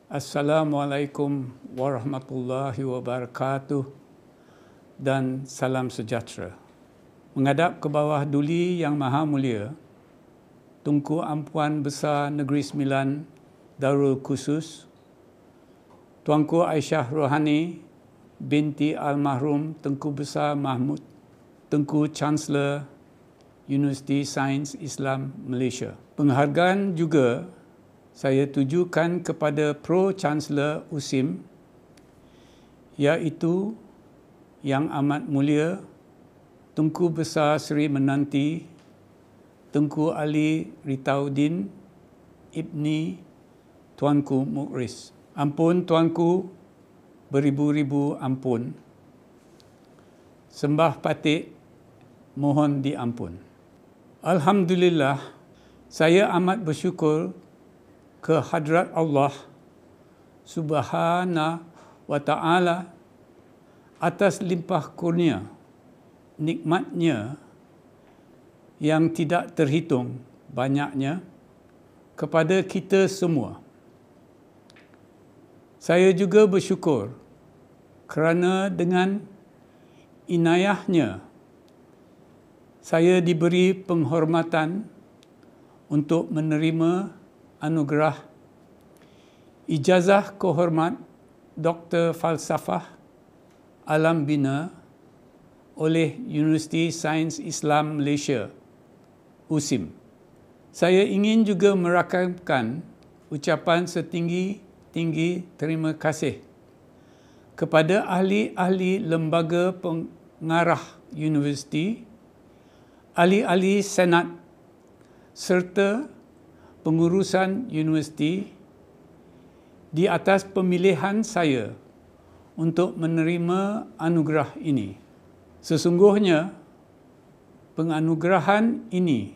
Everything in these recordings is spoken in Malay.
Assalamualaikum warahmatullahi wabarakatuh dan salam sejahtera. Menghadap ke bawah duli yang maha mulia, Tunku Ampuan Besar Negeri Sembilan Darul Khusus, Tuanku Aisyah Rohani binti Almarhum Tengku Besar Mahmud, Tengku Chancellor Universiti Sains Islam Malaysia. Penghargaan juga saya tujukan kepada Pro-Chancellor USIM, iaitu Yang Amat Mulia Tunku Besar Seri Menanti Tengku Ali Ritauddin Ibni Tuanku Mukhris. Ampun Tuanku, beribu-ribu ampun. Sembah patik, mohon diampun. Alhamdulillah, saya amat bersyukur ke hadrat Allah Subhanahu wa Ta'ala atas limpah kurnia nikmatnya yang tidak terhitung banyaknya kepada kita semua. Saya juga bersyukur kerana dengan inayahnya saya diberi penghormatan untuk menerima anugerah ijazah kehormat Doktor Falsafah Alam Bina oleh Universiti Sains Islam Malaysia, USIM. Saya ingin juga merakamkan ucapan setinggi-tinggi terima kasih kepada ahli-ahli lembaga pengarah universiti, ahli-ahli senat serta pengurusan universiti di atas pemilihan saya untuk menerima anugerah ini. Sesungguhnya, penganugerahan ini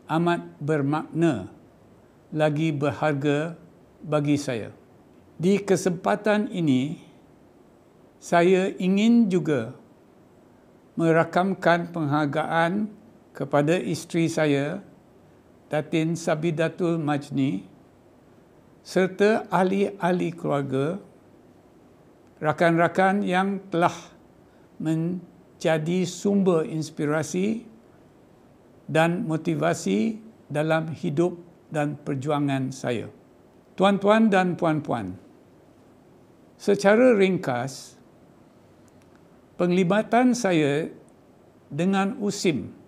amat bermakna lagi berharga bagi saya. Di kesempatan ini, saya ingin juga merakamkan penghargaan kepada isteri saya, Datin Sabidatul Majni, serta ahli-ahli keluarga, rakan-rakan yang telah menjadi sumber inspirasi dan motivasi dalam hidup dan perjuangan saya. Tuan-tuan dan puan-puan, secara ringkas, penglibatan saya dengan USIM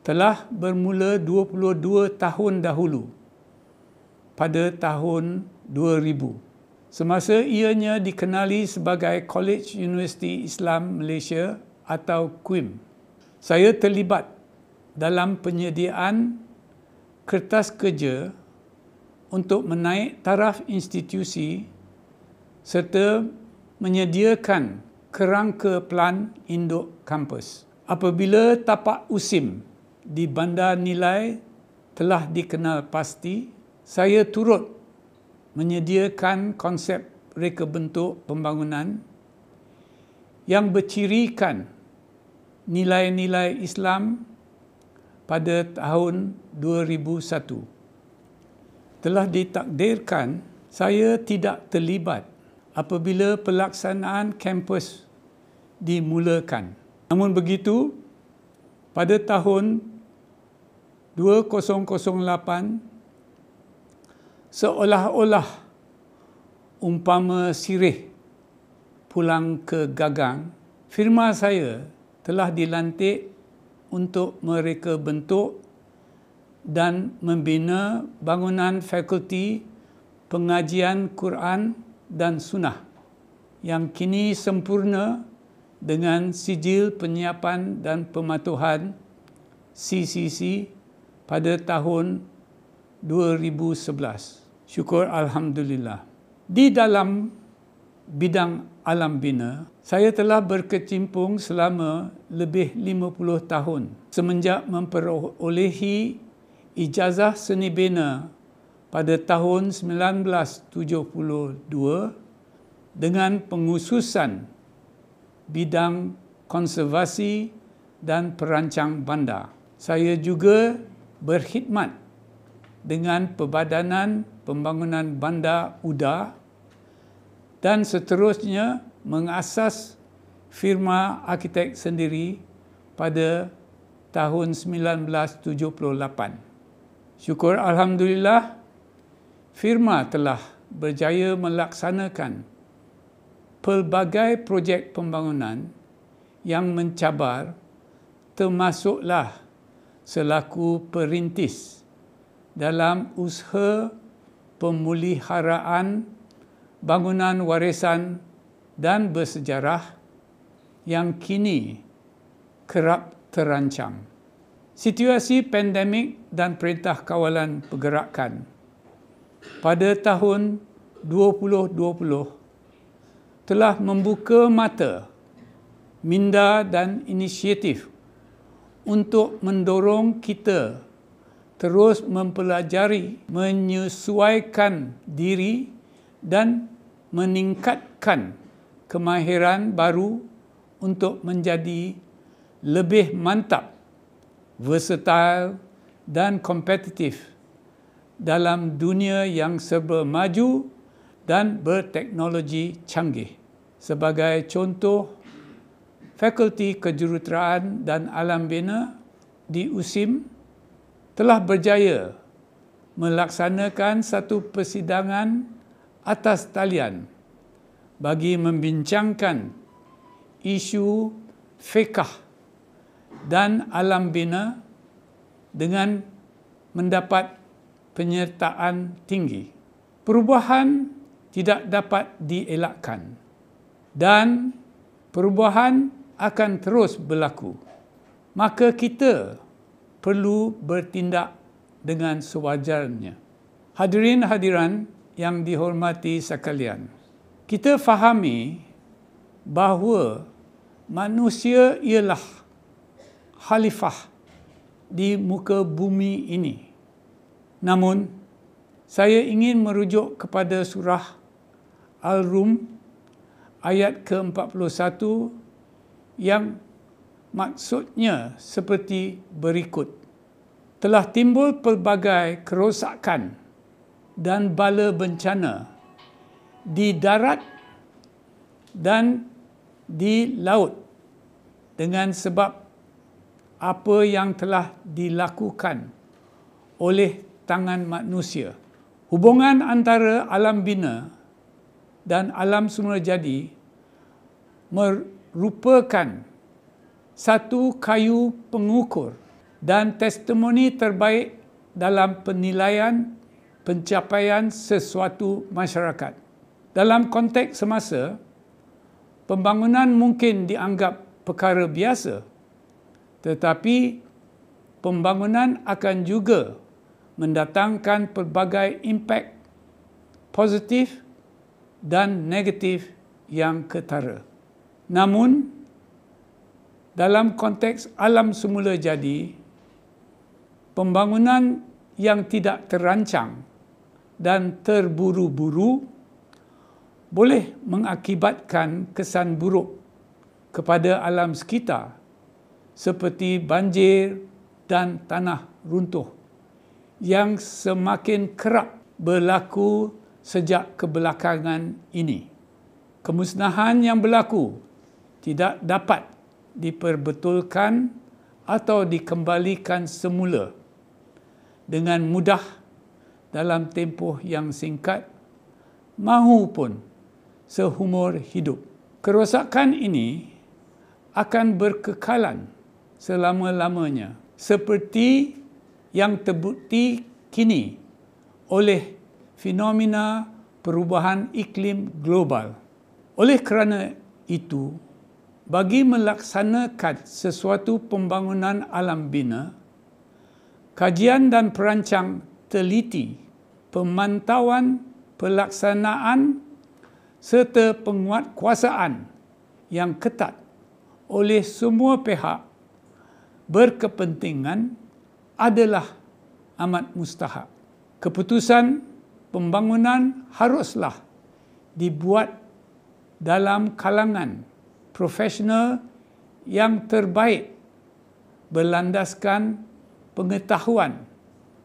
telah bermula 22 tahun dahulu pada tahun 2000. Semasa ianya dikenali sebagai College Universiti Islam Malaysia atau QUIM. Saya terlibat dalam penyediaan kertas kerja untuk menaik taraf institusi serta menyediakan kerangka plan induk kampus. Apabila tapak USIM di Bandar Nilai telah dikenal pasti, saya turut menyediakan konsep reka bentuk pembangunan yang bercirikan nilai-nilai Islam pada tahun 2001. Telah ditakdirkan saya tidak terlibat apabila pelaksanaan kampus dimulakan. Namun begitu, pada tahun 2008, seolah-olah umpama sirih pulang ke gagang, firma saya telah dilantik untuk mereka bentuk dan membina bangunan fakulti pengajian Quran dan Sunnah yang kini sempurna dengan sijil penyiapan dan pematuhan CCC pada tahun 2011. Syukur Alhamdulillah. Di dalam bidang alam bina, saya telah berkecimpung selama lebih 50 tahun semenjak memperolehi ijazah seni bina pada tahun 1972 dengan pengususan bidang konservasi dan perancang bandar. Saya juga berkhidmat dengan Perbadanan Pembangunan Bandar Udar dan seterusnya mengasas firma arkitek sendiri pada tahun 1978. Syukur Alhamdulillah, firma telah berjaya melaksanakan pelbagai projek pembangunan yang mencabar, termasuklah selaku perintis dalam usaha pemuliharaan bangunan warisan dan bersejarah yang kini kerap terancam. Situasi pandemik dan Perintah Kawalan Pergerakan pada tahun 2020 telah membuka mata minda dan inisiatif untuk mendorong kita terus mempelajari, menyesuaikan diri dan meningkatkan kemahiran baru untuk menjadi lebih mantap, versatile dan kompetitif dalam dunia yang serba maju dan berteknologi canggih. Sebagai contoh, Fakulti Kejuruteraan dan Alam Bina di USIM telah berjaya melaksanakan satu persidangan atas talian bagi membincangkan isu fiqh dan alam bina dengan mendapat penyertaan tinggi. Perubahan tidak dapat dielakkan dan perubahan akan terus berlaku. Maka kita perlu bertindak dengan sewajarnya. Hadirin hadiran yang dihormati sekalian, kita fahami bahawa manusia ialah khalifah di muka bumi ini. Namun, saya ingin merujuk kepada surah Al-Rum ayat ke-41 yang maksudnya seperti berikut. Telah timbul pelbagai kerosakan dan bala bencana di darat dan di laut dengan sebab apa yang telah dilakukan oleh tangan manusia. Hubungan antara alam bina dan alam semula jadi merupakan satu kayu pengukur dan testimoni terbaik dalam penilaian pencapaian sesuatu masyarakat. Dalam konteks semasa, pembangunan mungkin dianggap perkara biasa, tetapi pembangunan akan juga mendatangkan pelbagai impak positif dan negatif yang ketara. Namun, dalam konteks alam semula jadi, pembangunan yang tidak terancang dan terburu-buru boleh mengakibatkan kesan buruk kepada alam sekitar seperti banjir dan tanah runtuh yang semakin kerap berlaku sejak kebelakangan ini. Kemusnahan yang berlaku tidak dapat diperbetulkan atau dikembalikan semula dengan mudah dalam tempoh yang singkat mahupun seumur hidup. Kerosakan ini akan berkekalan selama-lamanya seperti yang terbukti kini oleh fenomena perubahan iklim global. Oleh kerana itu, bagi melaksanakan sesuatu pembangunan alam bina, kajian dan perancang teliti, pemantauan pelaksanaan serta penguatkuasaan yang ketat oleh semua pihak berkepentingan adalah amat mustahak. Keputusan pembangunan haruslah dibuat dalam kalangan profesional yang terbaik berlandaskan pengetahuan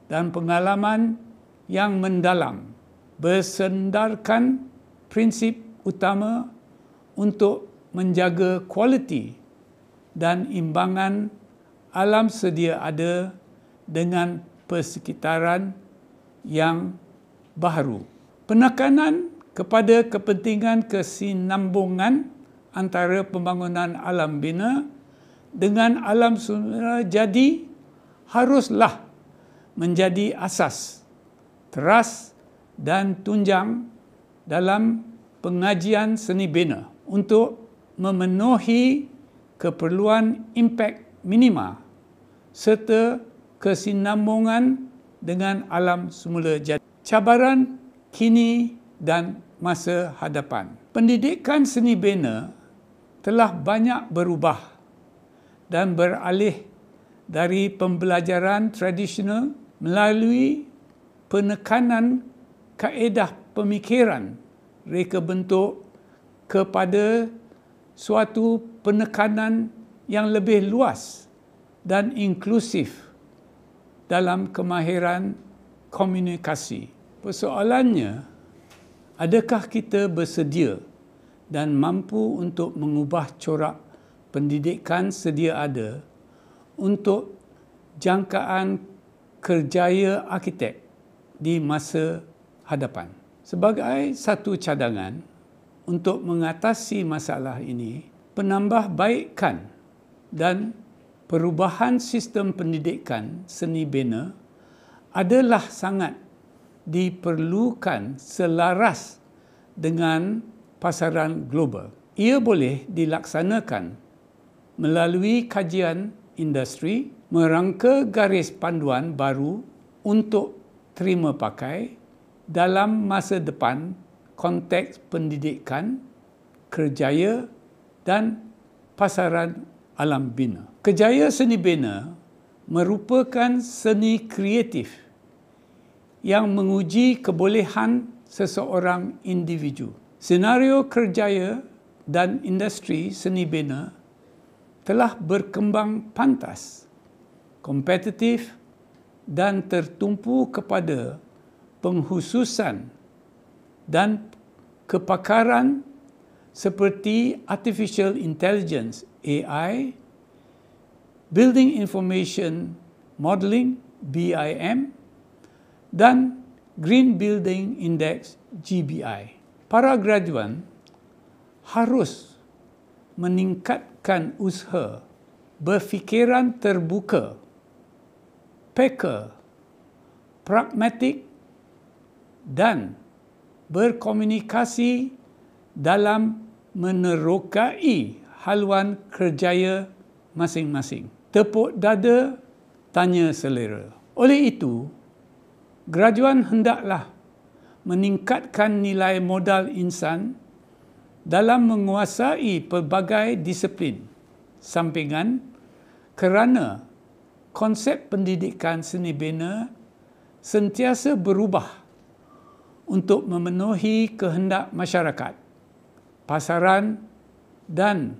dan pengalaman yang mendalam, bersandarkan prinsip utama untuk menjaga kualiti dan imbangan alam sedia ada dengan persekitaran yang baharu. Penekanan kepada kepentingan kesinambungan antara pembangunan alam bina dengan alam semula jadi haruslah menjadi asas, teras dan tunjang dalam pengajian seni bina untuk memenuhi keperluan impak minima serta kesinambungan dengan alam semula jadi. Cabaran kini dan masa hadapan. Pendidikan seni bina telah banyak berubah dan beralih dari pembelajaran tradisional melalui penekanan kaedah pemikiran reka bentuk kepada suatu penekanan yang lebih luas dan inklusif dalam kemahiran komunikasi. Persoalannya, adakah kita bersedia dan mampu untuk mengubah corak pendidikan sedia ada untuk jangkaan kerjaya arkitek di masa hadapan? Sebagai satu cadangan untuk mengatasi masalah ini, penambahbaikan dan perubahan sistem pendidikan seni bina adalah sangat diperlukan selaras dengan pasaran global. Ia boleh dilaksanakan melalui kajian industri, merangka garis panduan baru untuk terima pakai dalam masa depan konteks pendidikan, kerjaya dan pasaran alam bina. Kerjaya seni bina merupakan seni kreatif yang menguji kebolehan seseorang individu. Senario kerjaya dan industri seni bina telah berkembang pantas, kompetitif dan tertumpu kepada penghususan dan kepakaran seperti Artificial Intelligence (AI), Building Information Modeling (BIM), dan Green Building Index (GBI). Para graduan harus meningkatkan usaha berfikiran terbuka, peka, pragmatik dan berkomunikasi dalam menerokai haluan kerjaya masing-masing. Tepuk dada, tanya selera. Oleh itu, graduan hendaklah meningkatkan nilai modal insan dalam menguasai pelbagai disiplin sampingan kerana konsep pendidikan seni bina sentiasa berubah untuk memenuhi kehendak masyarakat, pasaran dan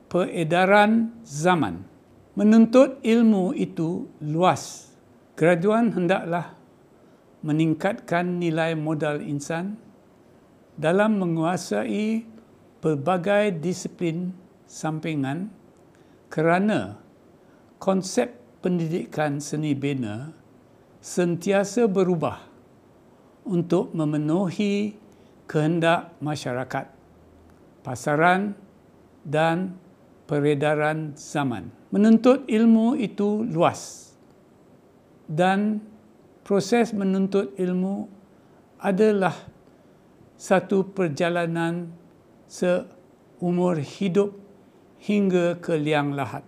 peredaran zaman. Menuntut ilmu itu luas. Graduan hendaklah meningkatkan nilai modal insan dalam menguasai pelbagai disiplin sampingan kerana konsep pendidikan seni bina sentiasa berubah untuk memenuhi kehendak masyarakat, pasaran dan peredaran zaman. Menuntut ilmu itu luas dan proses menuntut ilmu adalah satu perjalanan seumur hidup hingga ke liang lahat.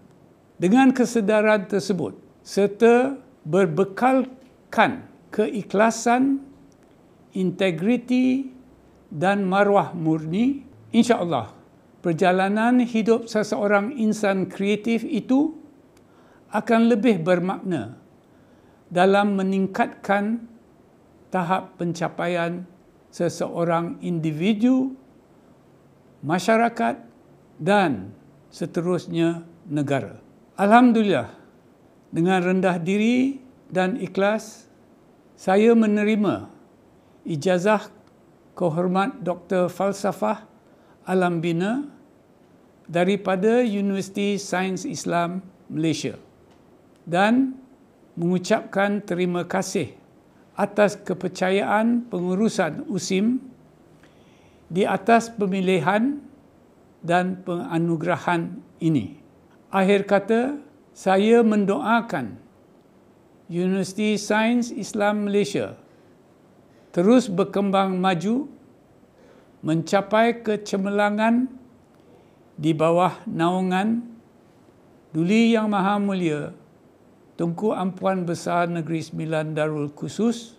Dengan kesedaran tersebut serta berbekalkan keikhlasan, integriti dan maruah murni, insya-Allah perjalanan hidup seseorang insan kreatif itu akan lebih bermakna dalam meningkatkan tahap pencapaian seseorang individu, masyarakat dan seterusnya negara. Alhamdulillah, dengan rendah diri dan ikhlas saya menerima ijazah kehormat Dr. Falsafah Alam Bina daripada Universiti Sains Islam Malaysia dan mengucapkan terima kasih atas kepercayaan pengurusan USIM di atas pemilihan dan penganugerahan ini. Akhir kata, saya mendoakan Universiti Sains Islam Malaysia terus berkembang maju, mencapai kecemerlangan di bawah naungan Duli Yang Maha Mulia Tunku Ampuan Besar Negeri Sembilan Darul Khusus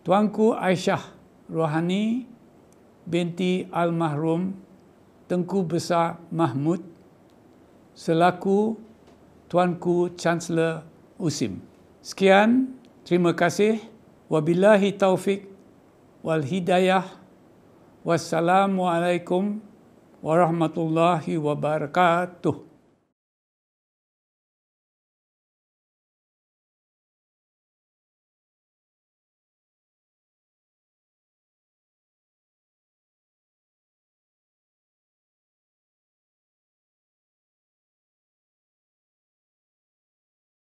Tuanku Aisyah Rohani binti Almahrum Tengku Besar Mahmud selaku Tuanku Chancellor USIM. Sekian, terima kasih. Wabillahi taufik wal hidayah. Wassalamualaikum warahmatullahi wabarakatuh.